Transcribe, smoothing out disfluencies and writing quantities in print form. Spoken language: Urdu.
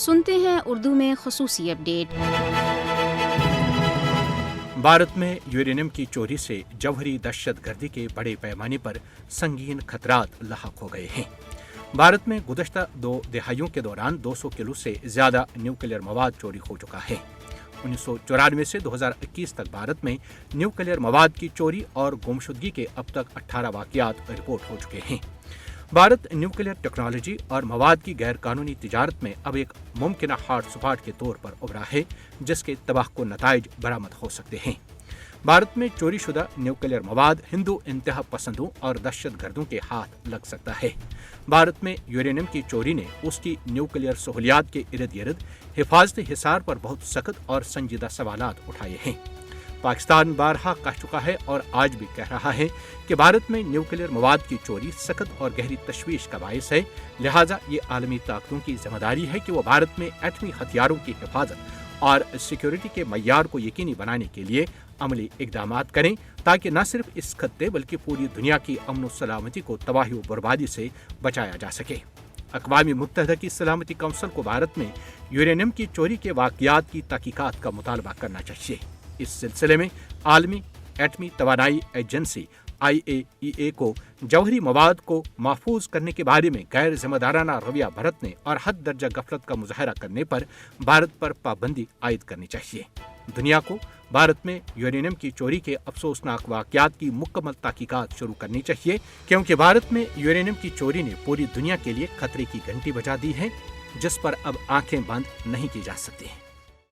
سنتے ہیں اردو میں خصوصی اپڈیٹ۔ بھارت میں یورینیم کی چوری سے جوہری دہشت گردی کے بڑے پیمانے پر سنگین خطرات لاحق ہو گئے ہیں۔ بھارت میں گزشتہ 2 دہائیوں کے دوران 200 کلو سے زیادہ نیوکلیئر مواد چوری ہو چکا ہے۔ 1994 سے 2021 تک بھارت میں نیوکلیئر مواد کی چوری اور گمشدگی کے اب تک 18 واقعات رپورٹ ہو چکے ہیں۔ بھارت نیوکلیئر ٹیکنالوجی اور مواد کی غیر قانونی تجارت میں اب ایک ممکنہ ہاٹ اسپاٹ کے طور پر ابھرا ہے، جس کے تباہ کن نتائج برآمد ہو سکتے ہیں۔ بھارت میں چوری شدہ نیوکلیئر مواد ہندو انتہا پسندوں اور دہشت گردوں کے ہاتھ لگ سکتا ہے۔ بھارت میں یورینیم کی چوری نے اس کی نیوکلیئر سہولیات کے ارد گرد حفاظتی حصار پر بہت سخت اور سنجیدہ سوالات اٹھائے ہیں۔ پاکستان بارہا کہہ چکا ہے اور آج بھی کہہ رہا ہے کہ بھارت میں نیوکلیئر مواد کی چوری سخت اور گہری تشویش کا باعث ہے، لہٰذا یہ عالمی طاقتوں کی ذمہ داری ہے کہ وہ بھارت میں ایٹمی ہتھیاروں کی حفاظت اور سیکیورٹی کے معیار کو یقینی بنانے کے لیے عملی اقدامات کریں، تاکہ نہ صرف اس خطے بلکہ پوری دنیا کی امن و سلامتی کو تباہی و بربادی سے بچایا جا سکے۔ اقوام متحدہ کی سلامتی کونسل کو بھارت میں یورینیم کی چوری کے واقعات کی تحقیقات کا مطالبہ کرنا چاہیے۔ اس سلسلے میں عالمی ایٹمی توانائی ایجنسی IAEA کو جوہری مواد کو محفوظ کرنے کے بارے میں غیر ذمہ دارانہ رویہ برتنے اور حد درجہ غفلت کا مظاہرہ کرنے پر بھارت پر پابندی عائد کرنی چاہیے۔ دنیا کو بھارت میں یورینیم کی چوری کے افسوسناک واقعات کی مکمل تحقیقات شروع کرنی چاہیے، کیونکہ بھارت میں یورینیم کی چوری نے پوری دنیا کے لیے خطرے کی گھنٹی بجا دی ہے، جس پر اب آنکھیں بند نہیں کی جا سکتی۔